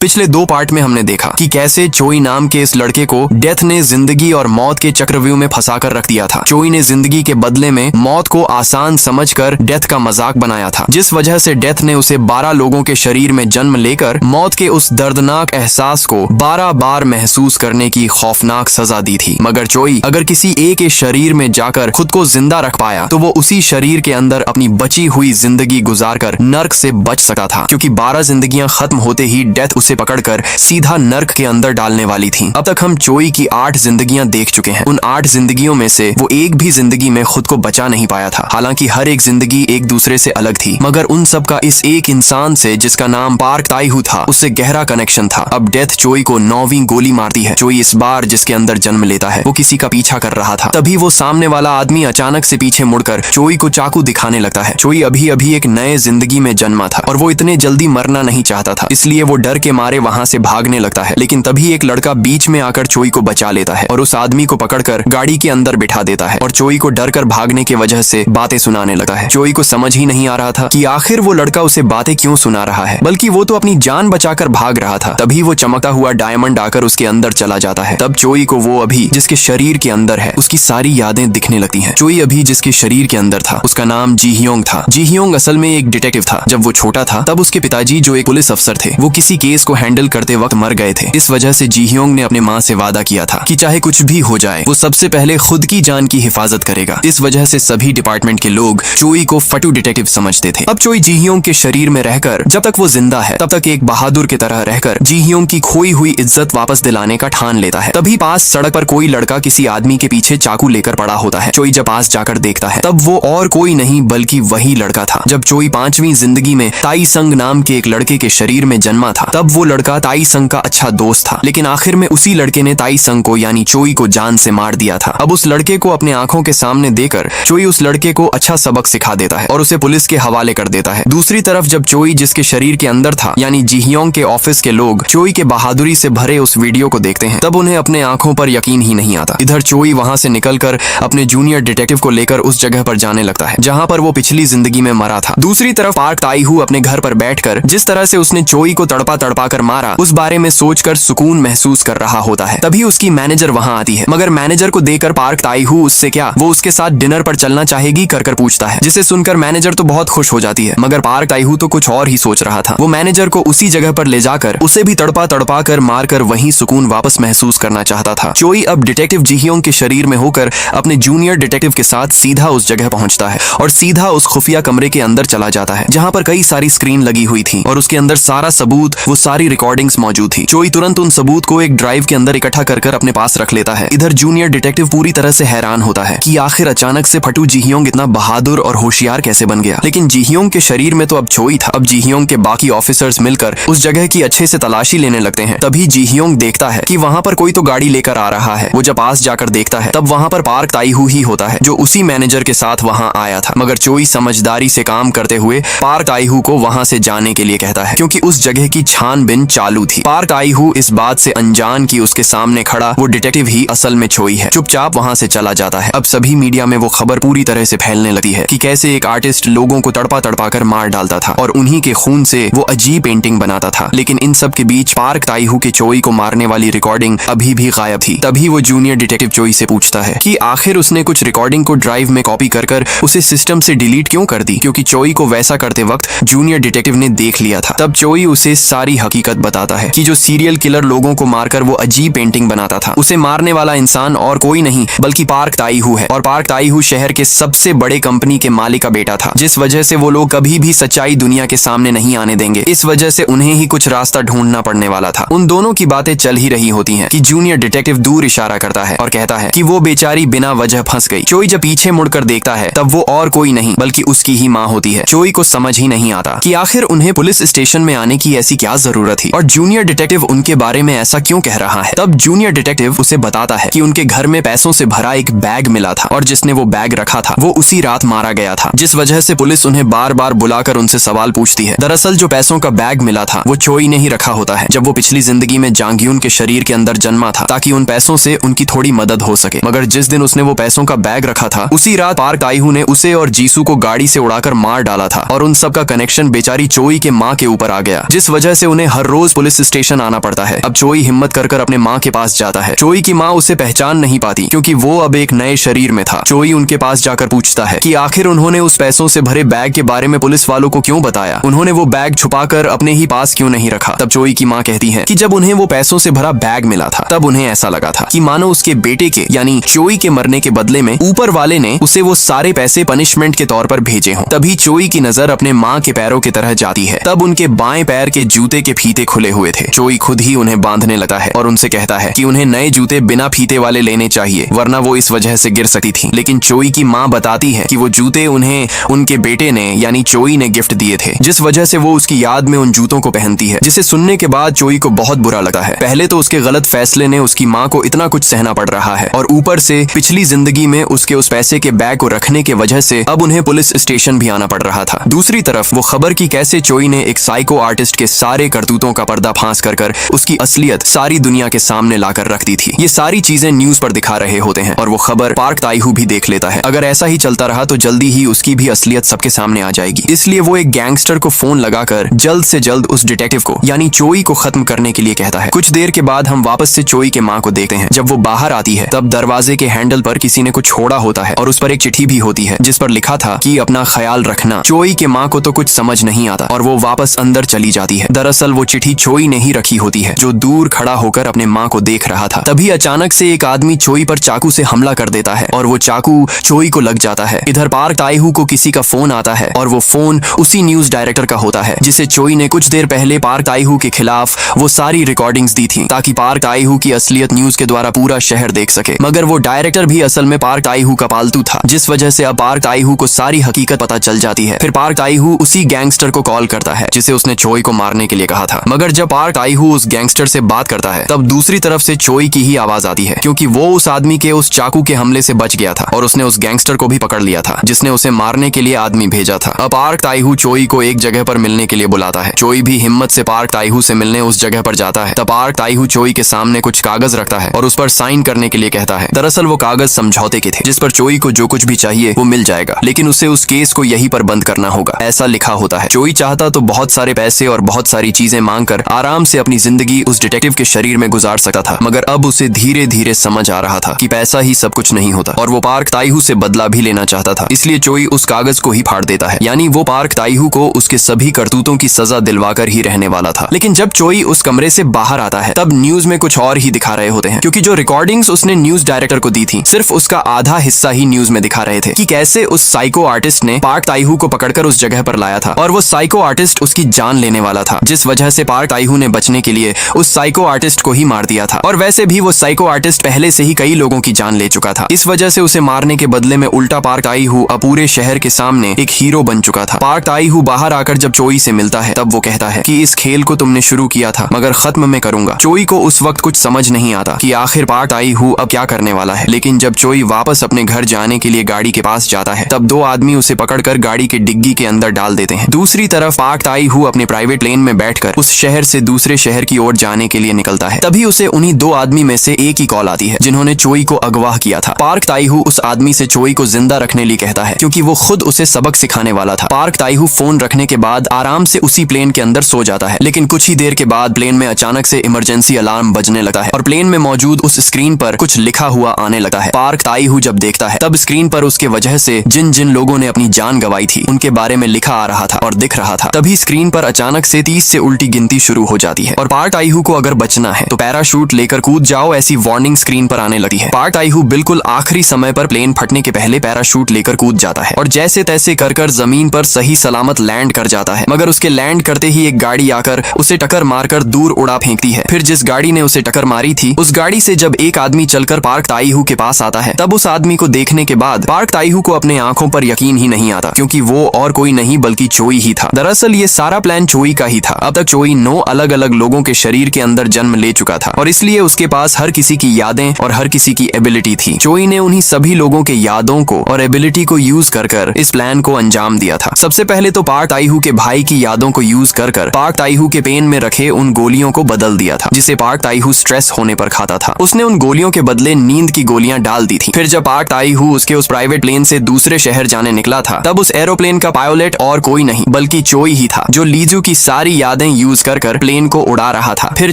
पिछले 2 पार्ट में हमने देखा कि कैसे चोई नाम के इस लड़के को डेथ ने जिंदगी और मौत के चक्रव्यूह में फंसा कर रख दिया था। चोई ने जिंदगी के बदले में मौत को आसान समझकर डेथ का मजाक बनाया था, जिस वजह से डेथ ने उसे 12 लोगों के शरीर में जन्म लेकर मौत के उस दर्दनाक एहसास को 12 बार महसूस करने की खौफनाक सजा दी थी। मगर चोई अगर किसी एक के शरीर में जाकर खुद को जिंदा रख पाया तो वो उसी शरीर के अंदर अपनी बची हुई जिंदगी गुजारकर नर्क से बच सका था, क्योंकि 12 जिंदगियां खत्म होते ही डेथ उसे पकड़कर सीधा नर्क के अंदर डालने वाली थी। अब तक हम चोई की 8 जिंदगियां देख चुके हैं। उन 8 जिंदगियों में से वो एक भी जिंदगी में खुद को बचा नहीं पाया था। हालांकि हर एक जिंदगी एक दूसरे से अलग थी, मगर उन सब का इस एक इंसान से जिसका नाम पार्क ताई-हू था उससे गहरा कनेक्शन था। अब डेथ चोई को 9वीं गोली मारती है। चोई इस बार जिसके अंदर जन्म लेता है वो किसी का पीछा कर रहा था। तभी वो सामने वाला आदमी अचानक से पीछे मुड़कर चोई को चाकू दिखाने लगता है। चोई अभी अभी एक नए जिंदगी में जन्मा था और वो इतने जल्दी मरना नहीं चाहता था, इसलिए वो डर के मारे वहां से भागने लगता है। लेकिन तभी एक लड़का बीच में आकर चोई को बचा लेता है और उस आदमी को पकड़कर गाड़ी के अंदर बिठा देता है और चोई को डर कर भागने की वजह से बातें सुनाने लगता है। चोई को समझ ही नहीं आ रहा था कि आखिर वो लड़का उसे बातें क्यों सुना रहा है, बल्कि वो तो अपनी जान बचाकर भाग रहा था। तभी वो चमकता हुआ डायमंड आकर उसके अंदर चला जाता है। तब चोई को वो अभी जिसके शरीर के अंदर है उसकी सारी यादें दिखने लगती हैं। चोई अभी जिसके शरीर के अंदर था उसका नाम जी ह्योंग था। जी ह्योंग असल में एक डिटेक्टिव था। जब वो छोटा था तब उसके पिताजी जो एक पुलिस अफसर थे वो किसी केस को हैंडल करते वक्त मर गए थे। इस वजह से जी ह्योंग ने अपने माँ से वादा किया था कि चाहे कुछ भी हो जाए वो सबसे पहले खुद की जान की हिफाजत करेगा। इस वजह से सभी डिपार्टमेंट के लोग चोई को फटू डिटेक्टिव समझते थे। अब चोई जी ह्योंग के शरीर में रहकर जब तक वो जिंदा है तब तक एक बहादुर की तरह रहकर जी ह्योंग की खोई हुई इज्जत वापस दिलाने का ठान लेता है। तभी पास सड़क पर कोई लड़का किसी आदमी के पीछे चाकू लेकर पड़ा होता है। चोई जब पास जाकर देखता है तब वो और कोई नहीं बल्कि वही लड़का था। जब चोई 5वीं जिंदगी में ताई संग नाम के एक लड़के के शरीर में जन्मा था तब वो लड़का ताई संग का अच्छा दोस्त था, लेकिन आखिर में उसी लड़के ने ताई संग को यानी चोई को जान से मार दिया था। अब उस लड़के को अपने आंखों के सामने देकर चोई उस लड़के को अच्छा सबक सिखा देता है और उसे पुलिस के हवाले कर देता है। दूसरी तरफ जब चोई जिसके शरीर के अंदर था यानी जी ह्योंग के ऑफिस के लोग चोई के बहादुरी से भरे उस वीडियो को देखते हैं तब उन्हें अपने आंखों पर यकीन ही नहीं आता। इधर चोई वहां से निकलकर अपने जूनियर डिटेक्टिव को लेकर उस जगह पर जाने लगता है जहां पर वो पिछली जिंदगी में मरा था। दूसरी तरफ पार्क ताई-हू अपने घर पर बैठकर जिस तरह से उसने चोई को तड़पा तड़पा कर मारा उस बारे में सोचकर सुकून महसूस कर रहा होता है। तभी उसकी मैनेजर वहां आती है, मगर मैनेजर को देखकर पार्क ताई-हू उससे क्या वो उसके साथ डिनर पर चलना चाहेगी कर पूछता है, जिसे सुनकर मैनेजर तो बहुत खुश हो जाती है। मगर पार्क ताई-हू तो कुछ और ही सोच रहा था। वो मैनेजर को उसी जगह पर ले जाकर उसे भी तड़पा तड़पा कर मारकर वही सुकून वापस महसूस करना चाहता था। चोई अब डिटेक्टिव जी ह्योंग के शरीर में होकर अपने जूनियर डिटेक्टिव के साथ सीधा उस जगह पहुंचता है और सीधा उस खुफिया कमरे के अंदर चला जाता है जहां पर कई सारी स्क्रीन लगी हुई थी और उसके अंदर सारा सबूत वो सारी रिकॉर्डिंग्स मौजूद थी। चोई तुरंत उन सबूत को एक ड्राइव के अंदर इकट्ठा कर अपने पास रख लेता है। इधर जूनियर डिटेक्टिव पूरी तरह से हैरान होता है कि आखिर अचानक से फटू जी ह्योंग इतना बहादुर और होशियार कैसे बन गया। लेकिन जी ह्योंग के शरीर में तो अब चोई था। अब जी ह्योंग के बाकी ऑफिसर्स मिलकर उस जगह की अच्छे से तलाशी लेने लगते हैं। तभी जी ह्योंग देखता है कि वहां पर कोई तो गाड़ी लेकर आ रहा है। वो जब पास जाकर देखता है तब वहां पर पार्क ताई-हू ही होता है जो उसी मैनेजर के साथ वहां आया था। मगर चोई समझदारी से काम करते हुए पार्क ताई-हू को वहां से जाने के लिए कहता है, क्योंकि उस जगह की छानबीन चालू थी। पार्क ताई-हू इस बात से अनजान कि उसके सामने खड़ा वो डिटेक्टिव ही असल में चोई है। चुपचाप वहां से चला जाता है। अब सभी मीडिया में वो खबर पूरी तरह से फैलने लगी है कि कैसे एक आर्टिस्ट लोगों को तड़पा तड़पा कर मार डालता था और उन्हीं के खून से वो अजीब पेंटिंग बनाता था। लेकिन इन सब के बीच पार्क ताई-हू के चोई को मारने वाली रिकॉर्डिंग अभी भी गायब थी। तभी वो जूनियर डिटेक्टिव चोई से पूछता है कि आखिर उसने कुछ रिकॉर्डिंग को ड्राइव में कॉपी कर उसे सिस्टम से डिलीट क्यों कर दी, क्योंकि चोई को वैसा करते वक्त जूनियर डिटेक्टिव ने देख लिया था। तब चोई उसे सारी हकीकत बताता है कि जो सीरियल किलर लोगों को मारकर वो अजीब पेंटिंग बनाता था उसे मारने वाला इंसान और कोई नहीं बल्कि पार्क ताई-हू है। और पार्क ताई-हू शहर के सबसे बड़े कंपनी के मालिक का बेटा था, जिस वजह से वो लोग कभी भी सच्चाई दुनिया के सामने नहीं आने देंगे। इस वजह से उन्हें ही कुछ रास्ता ढूंढना पड़ने वाला था। उन दोनों की बातें चल ही रही होती हैं कि जूनियर डिटेक्टिव दूर इशारा करता है और कहता है कि वो बेचारी बिना वजह फंस गई। चोई जब पीछे मुड़कर देखता है तब वो और कोई नहीं बल्कि उसकी ही माँ होती है। चोई को समझ ही नहीं आता कि आखिर उन्हें पुलिस स्टेशन में आने की ऐसी क्या जरूरत थी और जूनियर डिटेक्टिव उनके बारे में ऐसा क्यों कह रहा है। तब जूनियर डिटेक्टिव उसे बताता है कि उनके घर में पैसों से भरा एक बैग मिला था और जिसने वो बैग रखा था वो उसी रात मारा गया था, जिस वजह से पुलिस उन्हें बार बार बुलाकर उनसे सवाल पूछती है। दरअसल जो पैसों का बैग मिला था वो चोई ने ही रखा होता है जब वो पिछली जिंदगी में जांगयून के शरीर के अंदर जन्मा था, ताकि उन पैसों से उनकी थोड़ी मदद हो सके। मगर जिस दिन उसने वो पैसों का बैग रखा था उसी रात पार्क ताई-हू ने उसे और जीसू को गाड़ी से उड़ाकर मार डाला था और उन सब का कनेक्शन बेचारी चोई के माँ के ऊपर आ गया, जिस वजह से उन्हें उन्हें हर रोज पुलिस स्टेशन आना पड़ता है। अब चोई हिम्मत कर अपने माँ के पास जाता है। चोई की माँ उसे पहचान नहीं पाती क्योंकि वो अब एक नए शरीर में था। चोई उनके पास जाकर पूछता है कि आखिर उन्होंने उस पैसों से भरे बैग के बारे में पुलिस वालों को क्यों बताया, उन्होंने वो बैग छुपाकर अपने ही पास क्यों नहीं रखा। तब चोई की माँ कहती है कि जब उन्हें वो पैसों से भरा बैग मिला था तब उन्हें ऐसा लगा था कि मानो उसके बेटे के यानी चोई के मरने के बदले में ऊपर वाले ने उसे वो सारे पैसे पनिशमेंट के तौर पर भेजे हों। तभी चोई की नजर अपने माँ के पैरों की तरह जाती है। तब उनके बाएं पैर के जूते के फीते खुले हुए थे। चोई खुद ही उन्हें बांधने लगता है और उनसे कहता है कि उन्हें नए जूते बिना फीते वाले लेने चाहिए, वरना वो इस वजह से गिर सकती थी। लेकिन चोई की माँ बताती है कि वो जूते उन्हें उनके बेटे ने यानी चोई ने गिफ्ट दिए थे, जिस वजह से वो उसकी याद में उन जूतों को पहनती है। जिसे सुनने के बाद चोई को बहुत बुरा लगता है। पहले तो उसके गलत फैसले ने उसकी माँ को इतना कुछ सहना पड़ रहा है और ऊपर से पिछली जिंदगी में उसके उस पैसे के बैग को रखने के वजह से अब उन्हें पुलिस स्टेशन भी आना पड़ रहा था। दूसरी तरफ वो खबर की कैसे चोई ने एक साइको आर्टिस्ट के सारे करतूतों का पर्दा फांस कर उसकी असलियत सारी दुनिया के सामने लाकर रखती थी। ये सारी चीजें न्यूज पर दिखा रहे होते हैं और वो खबर पार्क ताईहू भी देख लेता है। अगर ऐसा ही चलता रहा तो जल्दी ही उसकी भी असलियत सबके सामने आ जाएगी। इसलिए वो एक गैंगस्टर को फोन लगाकर जल्द से जल्द उस डिटेक्टिव को यानी चोई को खत्म करने के लिए कहता है। कुछ देर के बाद हम वापस से चोई के माँ को देखते हैं। जब वो बाहर आती है तब दरवाजे के हैंडल पर किसी ने कुछ छोड़ा होता है और उस पर एक चिट्ठी भी होती है जिस पर लिखा था कि अपना ख्याल रखना। चोई के माँ को तो कुछ समझ नहीं आता और वो वापस अंदर चली जाती है। दरअसल वो चिट्ठी चोई ने ही रखी होती है जो दूर खड़ा होकर अपने माँ को देख रहा था। तभी अचानक से एक आदमी चोई पर चाकू से हमला कर देता है और वो चाकू चोई को लग जाता है। इधर पार्क ताईहू को किसी का फोन आता है और वो फोन उसी न्यूज डायरेक्टर का होता है जिसे चोई ने कुछ देर पहले पार्क ताईहू के खिलाफ वो सारी रिकॉर्डिंग्स दी थी ताकि पार्क ताईहू की असलियत न्यूज के द्वारा पूरा शहर देख सके। मगर वो डायरेक्टर भी असल में पार्क ताईहू का पालतू था, जिस वजह से अब पार्क ताईहू को सारी हकीकत पता चल जाती है। फिर पार्क ताईहू उसी गैंगस्टर को कॉल करता है जिसे उसने चोई को मारने के लिए कहा था। मगर जब पार्क ताईहू उस गैंगस्टर से बात करता है तब दूसरी तरफ से चोई की ही आवाज आती है क्योंकि वो उस आदमी के उस चाकू के हमले से बच गया था और उसने उस गैंगस्टर को भी पकड़ लिया था जिसने उसे मारने के लिए आदमी भेजा था। अब पार्क ताईहू चोई को एक जगह पर मिलने के लिए बुलाता है। चोई भी हिम्मत से पार्क ताईहू से मिलने उस जगह पर जाता है। तब पार्क ताईहू चोई के सामने कुछ कागज रखता है और उस पर साइन करने के लिए कहता है। दरअसल वो कागज समझौते के थे जिस पर चोई को जो कुछ भी चाहिए वो मिल जाएगा, लेकिन उसे उस केस को यहीं पर बंद करना होगा, ऐसा लिखा होता है। चोई चाहता तो बहुत सारे पैसे और बहुत सारी चीजें मांगकर आराम से अपनी जिंदगी उस डिटेक्टिव के शरीर में गुजार सकता था, मगर अब उसे धीरे धीरे समझ आ रहा था कि पैसा ही सब कुछ नहीं होता और वो पार्क ताईहू से बदला भी लेना चाहता था। इसलिए चोई उस कागज को ही फाड़ देता है, यानी वो पार्क ताईहू को उसके सभी करतूतों की सजा दिलवाकर ही रहने वाला था। लेकिन जब चोई उस कमरे से बाहर आता है तब न्यूज में कुछ और ही दिखा रहे होते हैं क्योंकि जो रिकॉर्डिंग्स उसने न्यूज डायरेक्टर को दी थी सिर्फ उसका आधा हिस्सा ही न्यूज में दिखा रहे थे कि कैसे उस साइको आर्टिस्ट ने पार्क ताईहू को पकड़कर उस जगह पर लाया था और वो साइको आर्टिस्ट उसकी जान लेने वाला था, जिस वजह से पार्क ताईहू ने बचने के लिए उस साइको आर्टिस्ट को ही मार दिया था। और वैसे भी वो साइको आर्टिस्ट पहले से ही कई लोगों की जान ले चुका था, इस वजह से उसे मारने के बदले में उल्टा पार्क ताईहू अब पूरे शहर के सामने एक हीरो बन चुका था। पार्क ताईहू बाहर आकर जब चोई से मिलता है तब वो कहता है कि इस खेल को तुमने शुरू किया था मगर खत्म मैं करूंगा। चोई को उस वक्त कुछ समझ नहीं आता कि आखिर पार्क ताईहू अब क्या करने वाला है। लेकिन जब चोई वापस अपने घर जाने के लिए गाड़ी के पास जाता है तब दो आदमी उसे पकड़कर गाड़ी के डिग्गी के अंदर डाल देते हैं। दूसरी तरफ पार्क ताईहू अपने प्राइवेट प्लेन में बैठकर उस शहर से दूसरे शहर की ओर जाने के लिए निकलता है। तभी उसे उन्हीं दो आदमी में से एक ही कॉल आती है जिन्होंने चोई को अगवा किया था। पार्क ताईहू उस आदमी से चोई को जिंदा रखने लिए कहता है क्योंकि वो खुद उसे सबक सिखाने वाला था। पार्क ताईहू फोन रखने के बाद आराम से उसी प्लेन के अंदर सो जाता है, लेकिन कुछ ही देर के बाद प्लेन में अचानक से इमरजेंसी अलार्म बजने लगता है और प्लेन में मौजूद उस स्क्रीन पर कुछ लिखा हुआ आने लगा है। पार्क ताईहू जब देखता है तब स्क्रीन पर उसके वजह से जिन जिन लोगों ने अपनी जान गंवाई थी उनके बारे में लिखा आ रहा था और दिख रहा था। तभी स्क्रीन पर अचानक से 30 से उल्टी गिनती शुरू हो जाती है और पार्क ताईहू को अगर बचना है तो पैराशूट लेकर कूद जाओ ऐसी वार्निंग स्क्रीन पर आने लगी है। पार्क ताईहू बिल्कुल आखिरी समय पर प्लेन फटने के पहले पैराशूट लेकर कूद जाता है और जैसे तैसे कर जमीन पर सही सलामत लैंड कर जाता है, मगर उसके लैंड करते ही एक गाड़ी आकर उसे टक्कर मारकर दूर उड़ा फेंकती है। फिर जिस गाड़ी ने उसे टक्कर मारी थी उस गाड़ी से जब एक आदमी चलकर पार्क ताईहू के पास आता है तब उस आदमी को देखने के बाद पार्क ताईहू को अपने आंखों पर यकीन ही नहीं आता क्योंकि वो और कोई नहीं बल्कि चोई ही था। दरअसल ये सारा प्लान चोई का ही था। अब तक चोई 9 अलग अलग लोगों के शरीर के अंदर जन्म ले चुका था और इसलिए उसके पास हर किसी की यादें और हर किसी की एबिलिटी थी। चोई ने उन्हीं सभी लोगों के यादों को और एबिलिटी को यूज कर इस प्लान को अंजाम दिया था। सबसे पहले तो पार्क ताईहू के भाई की यादों को यूज कर पार्क ताईहू के पेन में रखे उन गोलियों को बदल दिया था जिसे पार्क ताईहू स्ट्रेस होने पर खाता था। उसने उन गोलियों के बदले नींद की गोलियां डाल दी थी। फिर जब पार्क ताईहू उसके उस प्राइवेट प्लेन से दूसरे शहर जाने निकला था तब उस एरोप्लेन का पायलट और कोई नहीं बल्कि चोई ही था जो लीजू की सारी यादें यूज कर प्लेन को उड़ा रहा था। फिर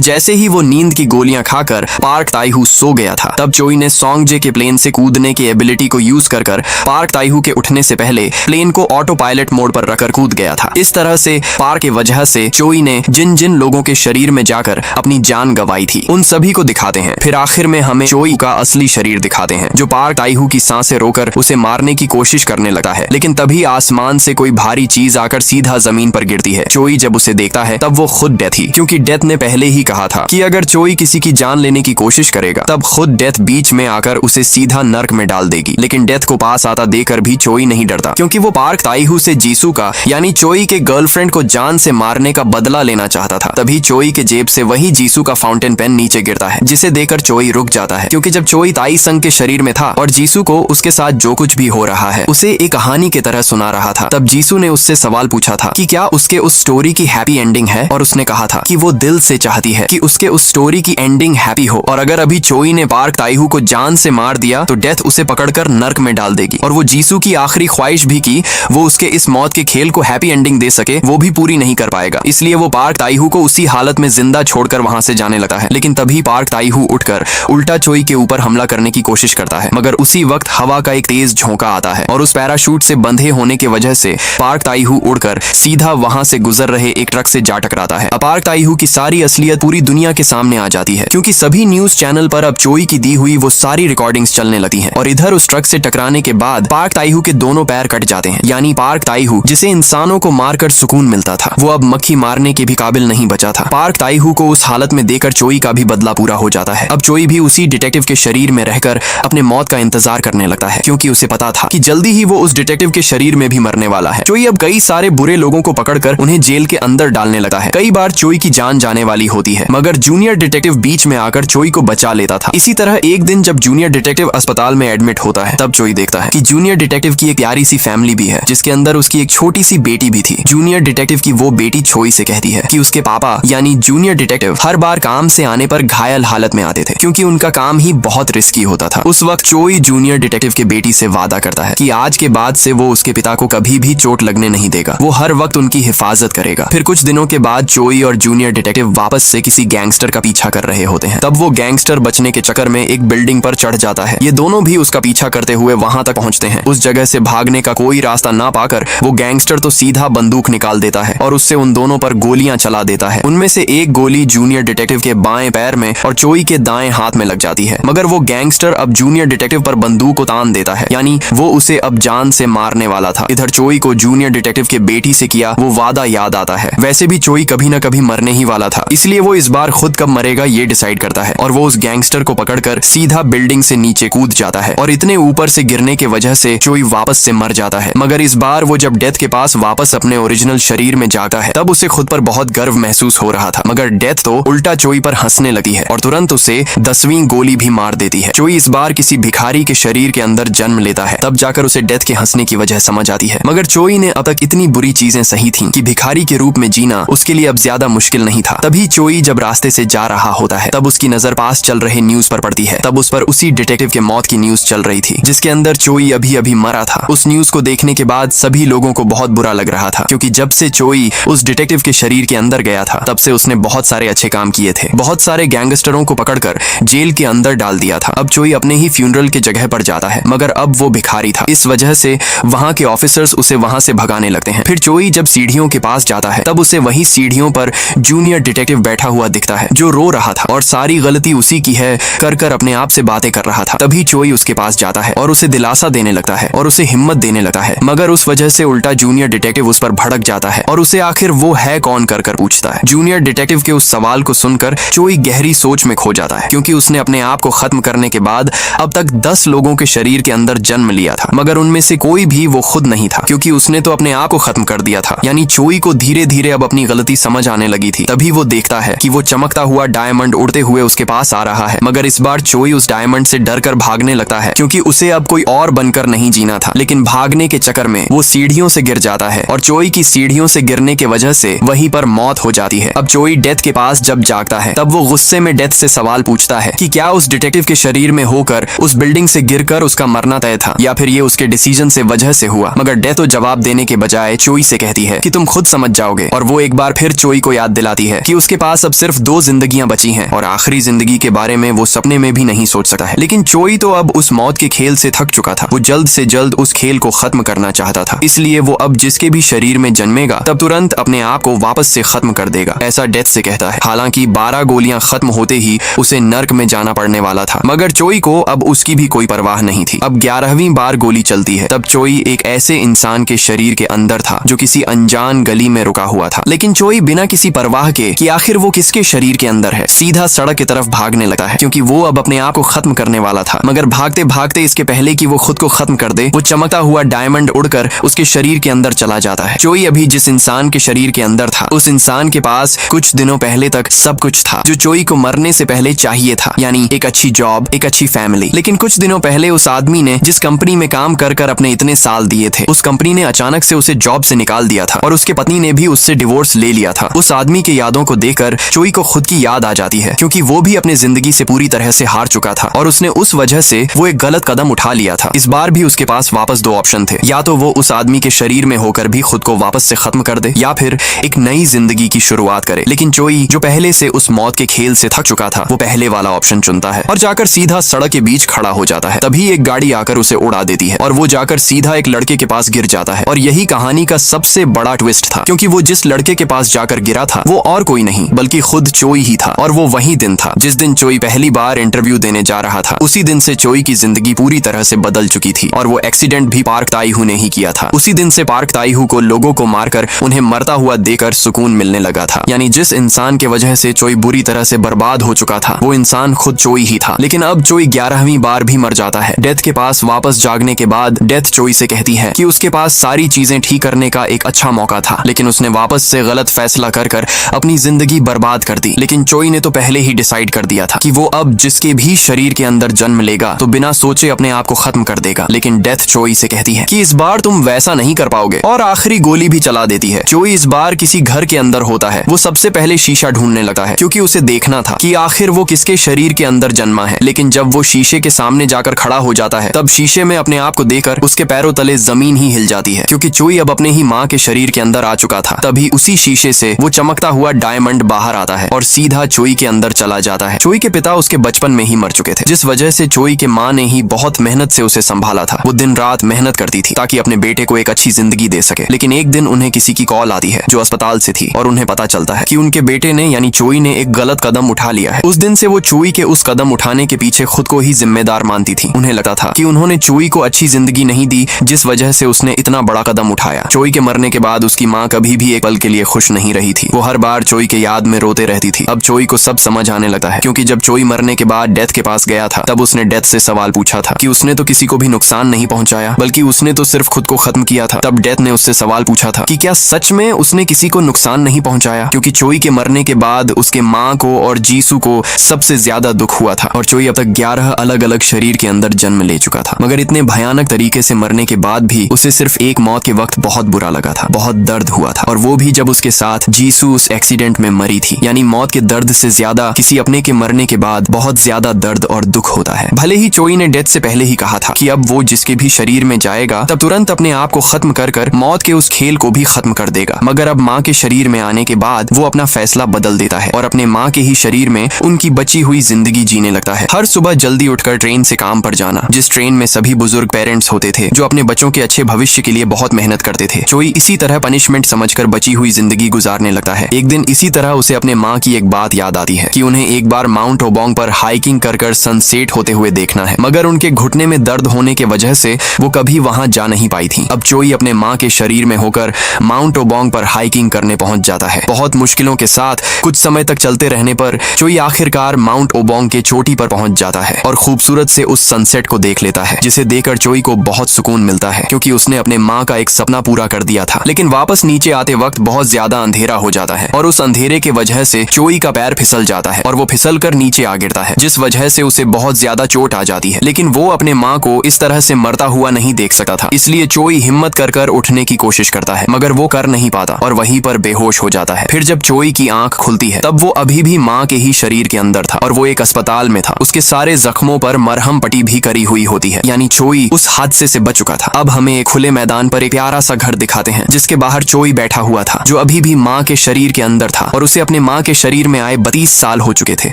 जैसे ही वो नींद की गोलियां खाकर पार्क ताइहू सो गया था, तब चोई ने सोंगजे के प्लेन से कूदने की एबिलिटी को यूज कर पार्क ताइहू के उठने से पहले प्लेन को ऑटो पायलट मोड पर रखकर कूद गया था। इस तरह से पार्क की वजह से चोई ने जिन जिन लोगों के शरीर में जाकर अपनी जान गंवाई थी उन सभी को दिखाते हैं। फिर आखिर में हमें चोई का असली शरीर दिखाते हैं, जो पार्क ताइहू की सांसें रोकर उसे मारने की कोशिश करने लगता है। लेकिन तभी आसमान से कोई भारी चीज आकर सीधा जमीन पर गिरती है। चोई जब उसे देखता है तब वो खुद डेथ ही, क्योंकि डेथ ने पहले ही कहा था कि अगर चोई किसी की जान लेने की कोशिश करेगा तब खुद डेथ बीच में आकर उसे सीधा नर्क में डाल देगी। लेकिन डेथ को पास आता देकर भी चोई नहीं डरता, क्योंकि वो पार्क ताइहू से जीसू का यानी चोई के गर्लफ्रेंड को जान से मारने का बदला लेना चाहता था। तभी चोई के जेब से वही जीसू का फाउंटेन पेन नीचे गिरता है, जिसे देखकर चोई रुक जाता है, क्योंकि जब चोई ताई संग के शरीर में था और जीसू को उसके साथ जो कुछ भी हो रहा है उसे एक कहानी की तरह सुना रहा था, तब जीसू ने उससे सवाल पूछा था कि क्या उसके उस स्टोरी की हैप्पी एंडिंग है, और उसने कहा था कि वो दिल से चाहती है कि उसके उस स्टोरी की एंडिंग हैप्पी हो, और अगर अभी चोई ने पार्क ताइहू को जान से मार दिया तो डेथ उसे पकड़कर नर्क में डाल देगी। और वो जीसू की आखिरी ख्वाहिश भी की वो उसके इस मौत के खेल को हैप्पी एंडिंग दे सके, वो भी पूरी नहीं कर पाएगा। इसलिए वो पार्क ताइहू को उसी हालत में जिंदा छोड़कर वहां से जाने लगता है। लेकिन तभी पार्क ताइहू उठकर उल्टा चोई के ऊपर हमला करने की कोशिश करता है, मगर उसी वक्त हवा का एक तेज झोंका आता है और उस पैराशूट से बंधे होने की वजह से पार्क ताइहू उड़कर सीधा वहां से गुजर रहे एक ट्रक से जा टकराता है। पार्क ताइहू की सारी असलियत पूरी दुनिया के सामने आ जाती है, क्योंकि सभी न्यूज चैनल पर अब चोई की दी हुई वो सारी रिकॉर्डिंग्स चलने लगती हैं। और इधर उस ट्रक से टकराने के बाद पार्क ताइहू के दोनों पैर कट जाते हैं, यानी पार्क ताइहू जिसे इंसानों को मारकर सुकून मिलता था वो अब मक्खी मारने के भी काबिल नहीं बचा था। पार्क ताइहू को उस हालत में देखकर चोई का भी बदला पूरा हो जाता है। अब चोई भी उसी डिटेक्टिव के शरीर में रहकर अपने मौत का इंतजार करने लगता है, क्योंकि उसे पता था कि जल्दी ही वो उस डिटेक्टिव के शरीर में भी मरने वाला है। चोई अब कई सारे बुरे लोगों को पकड़कर उन्हें जेल के अंदर डालने लगा है। कई बार चोई की जान जाने वाली होती है, मगर जूनियर डिटेक्टिव बीच में आकर चोई को बचा लेता था। इसी तरह एक दिन जब जूनियर डिटेक्टिव अस्पताल में एडमिट होता है, तब चोई देखता है कि जूनियर डिटेक्टिव की एक प्यारी सी फैमिली भी है, जिसके अंदर उसकी एक छोटी सी बेटी भी थी। जूनियर डिटेक्टिव की वो बेटी चोई से कहती है कि उसके पापा यानी जूनियर डिटेक्टिव हर बार काम से आने पर घायल हालत में आते थे, क्योंकि उनका काम ही बहुत रिस्की होता था। उस वक्त चोई जूनियर डिटेक्टिव के बेटी से वादा करता है कि आज के बाद से वो उसके पिता को कभी भी चोट लगने नहीं देगा, वो हर वक्त उनकी हिफाजत करेगा। फिर कुछ दिनों के बाद चोई और जूनियर डिटेक्टिव वापस से किसी गैंगस्टर का पीछा कर रहे होते हैं। तब वो गैंगस्टर बचने के चक्कर में एक बिल्डिंग पर चढ़ जाता है। ये दोनों भी उसका पीछा करते हुए वहां तक पहुंचते हैं। उस जगह से भागने का कोई रास्ता ना पाकर वो गैंगस्टर तो सीधा बंदूक निकाल देता है और उससे उन दोनों पर गोलियां चला देता है। उनमें से एक गोली जूनियर डिटेक्टिव के बाएं पैर में और चोई के दाएं हाथ में लग जाती है, मगर वो गैंगस्टर अब जूनियर डिटेक्टिव पर बंदूक को तान देता है, यानी वो उसे अब जान से मारने वाला था। इधर चोई को जूनियर डिटेक्टिव के बेटी से किया वो वादा याद आता है। वैसे भी चोई कभी न कभी मरने ही वाला था, इसलिए वो इस बार खुद कब मरेगा ये डिसाइड करता है और वो उस गैंगस्टर को पकड़कर सीधा बिल्डिंग से नीचे कूद जाता है और इतने ऊपर से गिरने की वजह से चोई वापस से मर जाता है। मगर इस बार वो जब डेथ के पास वापस अपने ओरिजिनल शरीर में जाता है तब उसे खुद पर बहुत गर्व महसूस हो रहा था, मगर डेथ तो उल्टा चोई पर हंसने लगी है और तुरंत उसे 10वीं गोली भी मार देती है। चोई इस बार किसी भिखारी के शरीर के अंदर जन्म लेता है, तब जाकर उसे डेथ के हंसने की वजह समझ आती है। मगर चोई ने अब तक इतनी बुरी चीजें सही थी कि भिखारी के रूप में जीना उसके लिए अब ज्यादा मुश्किल नहीं था। तभी चोई जब रास्ते से जा रहा होता है तब उसकी नजर पास चल रहे न्यूज पर पड़ती है। तब उस पर उसी डिटेक्टिव के मौत की न्यूज चल रही थी, जिसके अंदर चोई अभी अभी मरा था। उस न्यूज को देखने के बाद सभी लोगों को बहुत बुरा लग रहा था, क्योंकि जब से चोई उस डिटेक्टिव के शरीर के अंदर गया था तब से उसने बहुत सारे अच्छे काम किए थे, बहुत सारे गैंगस्टरों को पकड़कर जेल के अंदर डाल दिया था। अब चोई अपने ही फ्यूनरल के जगह पर जाता है, मगर अब वो भिखारी था, इस वजह से वहां के ऑफिसर्स उसे वहां से भगाने लगते हैं। फिर चोई जब सीढ़ियों के पास जाता है तब उसे वही सीढ़ियों पर जूनियर डिटेक्टिव बैठा हुआ दिखता है, जो रो रहा था और सारी गलती उसी की है कर अपने आप से बातें कर रहा था। तभी चोई उसके पास जाता है और उसे दिलासा देने लगता है और उसे हिम्मत देने लगता है, मगर उस वजह से उल्टा जूनियर डिटेक्टिव उस पर भड़क जाता है और उसे आखिर वो है कौन कर पूछता है। जूनियर डिटेक्टिव के उस सवाल को सुनकर चोई गहरी सोच में खो जाता है, क्योंकि उसने अपने आप को खत्म करने के बाद अब तक 10 लोगों के शरीर के अंदर जन्म लिया था, मगर उनमें से कोई भी वो खुद नहीं था, क्योंकि उसने तो अपने आप को खत्म कर दिया था। यानी चोई को धीरे धीरे अब अपनी गलती समझ आने लगी थी। तभी वो देखता है कि वो चमकता हुआ डायमंड उड़ते हुए उसके पास आ रहा है, मगर इस बार चोई उस डायमंड से डरकर भागने लगता है, क्योंकि उसे अब कोई और बनकर नहीं जीना था। लेकिन भागने के चक्कर में वो सीढ़ियों से गिर जाता है और चोई की सीढ़ियों से गिरने की वजह से वहीं पर मौत हो जाती है। अब चोई डेथ के पास जब जागता है तब वो गुस्से में डेथ से सवाल पूछता है कि क्या उस डिटेक्टिव के शरीर में होकर उस बिल्डिंग से गिरकर उसका मरना तय था, या फिर ये उसके डिसीजन से वजह से हुआ। मगर डेथ तो जवाब देने के बजाय चोई से कहती है कि तुम खुद समझ जाओगे, और वो एक बार बार फिर चोई को याद दिलाती है कि उसके पास अब सिर्फ 2 जिंदगियां बची हैं और आखिरी जिंदगी के बारे में वो सपने में भी नहीं सोच सकता है। लेकिन चोई तो अब उस मौत के खेल से थक चुका था। वो जल्द से जल्द उस खेल को खत्म करना चाहता था, इसलिए वो अब जिसके भी शरीर में जन्मेगा तब तुरंत अपने आप को वापस से खत्म कर देगा, ऐसा डेथ से कहता है। हालांकि 12 गोलियां खत्म होते ही उसे नर्क में जाना पड़ने वाला था, मगर चोई को अब उसकी भी कोई परवाह नहीं थी। अब 11वीं बार गोली चलती है तब चोई एक ऐसे इंसान के शरीर के अंदर था जो किसी अनजान गली में रुका हुआ था। लेकिन चोई बिना किसी परवाह के कि आखिर वो किसके शरीर के अंदर है, सीधा सड़क की तरफ भागने लगता है, क्योंकि वो अब अपने आप को खत्म करने वाला था। मगर भागते भागते इसके पहले कि वो खुद को खत्म कर दे, वो चमकता हुआ डायमंड उड़कर उसके शरीर के अंदर चला जाता है। चोई अभी जिस इंसान के शरीर के अंदर था, उस इंसान के पास कुछ दिनों पहले तक सब कुछ था जो चोई को मरने से पहले चाहिए था, यानी एक अच्छी जॉब, एक अच्छी फैमिली। लेकिन कुछ दिनों पहले उस आदमी ने जिस कंपनी में काम कर कर अपने इतने साल दिए थे, उस कंपनी ने अचानक से उसे जॉब से निकाल दिया था और उसके पत्नी ने भी उससे डिवोर्स ले लिया था। उस आदमी के यादों को देखकर चोई को खुद की याद आ जाती है, क्योंकि वो भी अपनी जिंदगी से पूरी तरह से हार चुका था और उसने उस वजह से वो एक गलत कदम उठा लिया था। इस बार भी उसके पास वापस 2 ऑप्शन थे, या तो वो उस आदमी के शरीर में होकर भी खुद को वापस से खत्म कर दे, या फिर एक नई जिंदगी की शुरुआत करे। लेकिन चोई जो पहले से उस मौत के खेल से थक चुका था, वो पहले वाला ऑप्शन चुनता है और जाकर सीधा सड़क के बीच खड़ा हो जाता है। तभी एक गाड़ी आकर उसे उड़ा देती है और वो जाकर सीधा एक लड़के के पास गिर जाता है। और यही कहानी का सबसे बड़ा ट्विस्ट था, क्योंकि वो जिस लड़के के पास जाकर गिरा था वो और कोई नहीं बल्कि खुद चोई ही था। और वो वही दिन था जिस दिन चोई पहली बार इंटरव्यू देने जा रहा था। उसी दिन से चोई की जिंदगी पूरी तरह से बदल चुकी थी और वो एक्सीडेंट भी पार्क ताईहू ने ही किया था। उसी दिन से पार्क ताईहू को लोगों को मारकर उन्हें मरता हुआ देकर सुकून मिलने लगा था। यानी जिस इंसान के वजह से चोई बुरी तरह से बर्बाद हो चुका था, वो इंसान खुद चोई ही था। लेकिन अब चोई 11वीं बार भी मर जाता है। डेथ के पास वापस जागने के बाद डेथ चोई से कहती है कि उसके पास सारी चीजें ठीक करने का एक अच्छा मौका था, लेकिन उसने वापस से गलत फैसला कर अपनी जिंदगी बर्बाद कर दी। लेकिन चोई ने तो पहले ही डिसाइड कर दिया था कि वो अब जिसके भी शरीर के अंदर जन्म लेगा तो बिना सोचे अपने आप को खत्म कर देगा। लेकिन डेथ चोई से कहती है कि इस बार तुम वैसा नहीं कर पाओगे और आखिरी गोली भी चला देती है। चोई इस बार किसी घर के अंदर होता है। वो सबसे पहले शीशा ढूंढने लगा है, क्योंकि उसे देखना था कि आखिर वो किसके शरीर के अंदर जन्मा है। लेकिन जब वो शीशे के सामने जाकर खड़ा हो जाता है, तब शीशे में अपने आप को देखकर उसके पैरों तले जमीन ही हिल जाती है, क्योंकि चोई अब अपने ही माँ के शरीर के अंदर आ चुका था। तभी उसी शीशे से वो चमकता हुआ डायमंड बाहर आता है और सीधा चोई के अंदर चला जाता है। चोई के पिता उसके बचपन में ही मर चुके थे, जिस वजह से चोई के माँ ने ही बहुत मेहनत से उसे संभाला था। वो दिन रात मेहनत करती थी ताकि अपने बेटे को एक अच्छी जिंदगी दे सके। लेकिन एक दिन उन्हें किसी की कॉल आती है जो अस्पताल से थी और उन्हें पता चलता है कि उनके बेटे ने यानी चोई ने एक गलत कदम उठा लिया है। उस दिन से वो चोई के उस कदम उठाने के पीछे खुद को ही जिम्मेदार मानती थी। उन्हें लगता था कि उन्होंने चोई को अच्छी जिंदगी नहीं दी, जिस वजह से उसने इतना बड़ा कदम उठाया। चोई के मरने के बाद उसकी माँ कभी भी एक पल के लिए खुश नहीं रही थी। वो हर बार चोई के याद में रोते रहती थी। अब चोई को सब समझ आने लगा है, क्योंकि जब चोई मरने के बाद डेथ के पास गया था, तब उसने डेथ से सवाल पूछा था कि उसने तो किसी को भी नुकसान नहीं पहुंचाया, बल्कि उसने तो सिर्फ खुद को खत्म किया था। तब डेथ ने उससे सवाल पूछा था कि क्या सच में उसने किसी को नुकसान नहीं पहुंचाया, क्योंकि चोई के मरने के बाद उसके माँ को और जीसू को सबसे ज्यादा दुख हुआ था और चोई अब तक 11 अलग अलग शरीर के अंदर जन्म ले चुका था। मगर इतने भयानक तरीके से मरने के बाद भी उसे सिर्फ एक मौत के वक्त बहुत बुरा लगा था, बहुत दर्द हुआ था, और वो भी जब उसके साथ जीसू उस एक्सीडेंट में मरी थी। यानी मौत के दर्द से ज्यादा किसी अपने के मरने के बाद बहुत ज्यादा दर्द और दुख होता है। भले ही चोई ने डेथ से पहले ही कहा था कि अब वो जिसके भी शरीर में जाएगा तब तुरंत अपने आप को खत्म कर मौत के उस खेल को भी खत्म कर देगा, मगर अब माँ के शरीर में आने के बाद वो अपना फैसला बदल देता है और अपने माँ के ही शरीर में उनकी बची हुई जिंदगी जीने लगता है। हर सुबह जल्दी उठकर ट्रेन से काम पर जाना, जिस ट्रेन में सभी बुजुर्ग पेरेंट्स होते थे जो अपने बच्चों के अच्छे भविष्य के लिए बहुत मेहनत करते थे। चोई इसी तरह पनिशमेंट समझकर बची हुई जिंदगी गुजारने लगता है। एक दिन इसी तरह उसे अपने माँ की एक बात याद आती है कि उन्हें एक बार माउंट ओबोंग पर हाइकिंग कर सनसेट होते हुए देखना है, मगर उनके घुटने में दर्द होने के वजह से वो कभी वहां जा नहीं पाई थी। अब चोई अपने माँ के शरीर में होकर माउंट ओबोंग पर हाइकिंग करने पहुंच जाता है। बहुत मुश्किलों के साथ कुछ समय तक चलते रहने पर चोई आखिरकार माउंट ओबोंग के चोटी पर पहुंच जाता है और खूबसूरत से उस सनसेट को देख लेता है, जिसे देखकर चोई को बहुत सुकून मिलता है, क्योंकि उसने अपने माँ का एक सपना पूरा कर दिया था। लेकिन वापस नीचे आते वक्त बहुत ज्यादा अंधेरा हो जाता है और उस अंधेरे के वजह से चोई का पैर फिसल जाता है और वो फिसल कर नीचे आ गिरता है, जिस वजह से उसे बहुत ज्यादा चोट आ जाती है। लेकिन वो अपने माँ को इस तरह से मरता हुआ नहीं देख सकता था, इसलिए चोई हिम्मत कर उठने की कोशिश करता है, मगर वो कर नहीं पाता और वहीं पर बेहोश हो जाता है। फिर जब चोई की आंख खुलती है तब वो अभी भी माँ के ही शरीर के अंदर था और वो एक अस्पताल में था। उसके सारे जख्मों पर मरहम पट्टी भी करी हुई होती है, यानी चोई उस हादसे से बच चुका था। अब हमें एक खुले मैदान पर एक प्यारा सा घर दिखाते हैं, जिसके बाहर चोई बैठा हुआ था, जो अभी भी माँ के शरीर के अंदर था और उसे अपने माँ के शरीर में आए 32 साल हो चुके थे।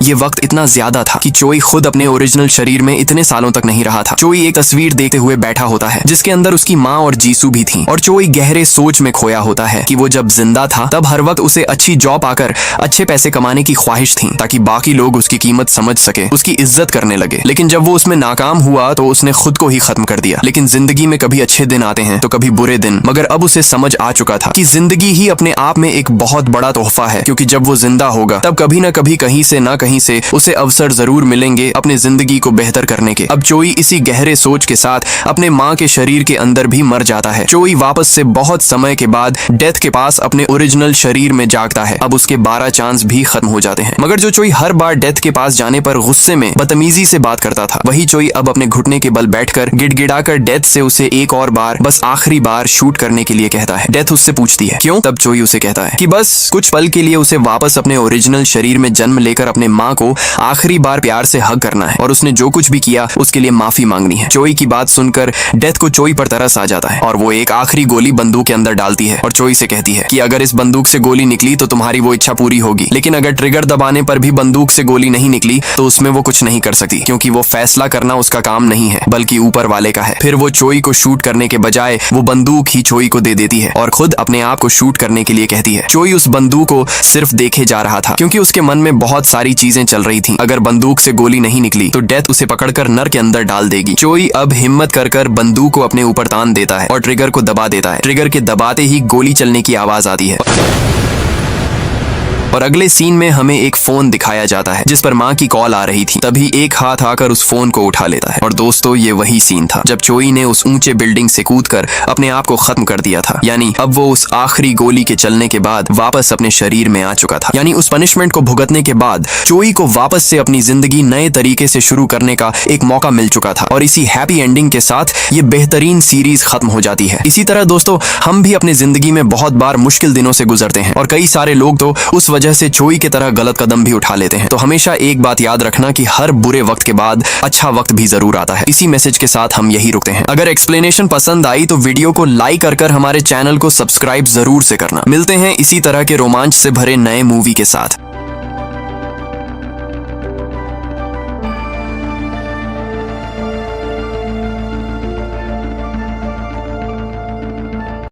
ये वक्त इतना ज्यादा था कि चोई खुद अपने ओरिजिनल शरीर में इतने सालों तक नहीं रहा था। चोई एक तस्वीर देखते हुए बैठा होता है जिसके अंदर उसकी माँ और जीसू भी थी और चोई गहरे सोच में खोया होता है कि वो जब जिंदा था तब हर वक्त उसे अच्छी जॉब आकर अच्छे पैसे कमाने की ख्वाहिश थी ताकि बाकी लोग उसकी कीमत समझ सके, उसकी इज्जत करने लगे। लेकिन जब वो उसमें नाकाम हुआ तो उसने खुद को ही खत्म कर दिया। लेकिन जिंदगी में कभी अच्छे दिन आते हैं तो कभी बुरे दिन, मगर अब उसे समझ आ चुका था कि जिंदगी ही अपने आप में एक बहुत बड़ा तोहफा है, क्योंकि जब वो जिंदा होगा तब कभी न कभी कहीं से ना कहीं से उसे अवसर जरूर मिलेंगे अपने जिंदगी को बेहतर करने के। अब चोई इसी गहरे सोच के साथ अपने माँ के शरीर के अंदर भी मर जाता है। चोई वापस से बहुत समय के बाद डेथ के पास अपने ओरिजिनल शरीर में जागता है। अब उसके 12 चांस भी खत्म हो जाते हैं, मगर जो चोई हर बार डेथ के पास जाने पर गुस्से में बदतमीजी से बात करता था, वही चोई अब अपने घुटने के बल बैठकर गिड़गिड़ाकर डेथ से उसे एक और बार, बस आखिरी बार शूट करने के लिए कहता है। डेथ उससे पूछती है क्यों? तब चोई उसे कहता है कि बस कुछ पल के लिए उसे वापस अपने ओरिजिनल शरीर में जन्म लेकर अपने माँ को आखिरी बार प्यार से हग करना है और उसने जो कुछ भी किया उसके लिए माफी मांगनी है। चोई की बात सुनकर डेथ को चोई पर तरस आ जाता है और वो एक आखिरी गोली बंदूक के अंदर डालती है और चोई से कहती है कि अगर इस बंदूक से गोली निकली तो तुम्हारी वो इच्छा पूरी होगी, लेकिन अगर ट्रिगर दबाने पर भी बंदूक से गोली नहीं निकली तो उसमें वो कुछ नहीं कर सकती, क्योंकि वो फैसला करना उसका काम नहीं है बल्कि ऊपर वाले का है। फिर वो चोई को शूट करने के बजाय वो बंदूक ही चोई को दे देती है और खुद अपने आप को शूट करने के लिए कहती है। चोई उस बंदूक को सिर्फ देखे जा रहा था क्योंकि उसके मन में बहुत सारी चीजें चल रही थी। अगर बंदूक से गोली नहीं निकली तो डेथ उसे पकड़कर नर के अंदर डाल देगी। चोई अब हिम्मत कर बंदूक को अपने ऊपर तान देता है और ट्रिगर को दबा देता है। ट्रिगर के दबाते ही गोली चलने की आवाज आती है और अगले सीन में हमें एक फोन दिखाया जाता है जिस पर माँ की कॉल आ रही थी। तभी एक हाथ आकर उस फोन को उठा लेता है और दोस्तों ये वही सीन था जब चोई ने उस ऊंचे बिल्डिंग से कूदकर अपने आप को खत्म कर दिया था। यानी अब वो उस आखिरी गोली के चलने के बाद वापस अपने शरीर में आ चुका था। यानी उस पनिशमेंट को भुगतने के बाद चोई को वापस से अपनी जिंदगी नए तरीके से शुरू करने का एक मौका मिल चुका था और इसी हैप्पी एंडिंग के साथ ये बेहतरीन सीरीज खत्म हो जाती है। इसी तरह दोस्तों हम भी अपनी जिंदगी में बहुत बार मुश्किल दिनों से गुजरते हैं और कई सारे लोग तो उस वजह से चोई की तरह गलत कदम भी उठा लेते हैं। तो हमेशा एक बात याद रखना कि हर बुरे वक्त के बाद अच्छा वक्त भी जरूर आता है। इसी मैसेज के साथ हम यही रुकते हैं। अगर एक्सप्लेनेशन पसंद आई तो वीडियो को लाइक कर हमारे चैनल को सब्सक्राइब जरूर से करना। मिलते हैं इसी तरह के रोमांच से भरे नए मूवी के साथ।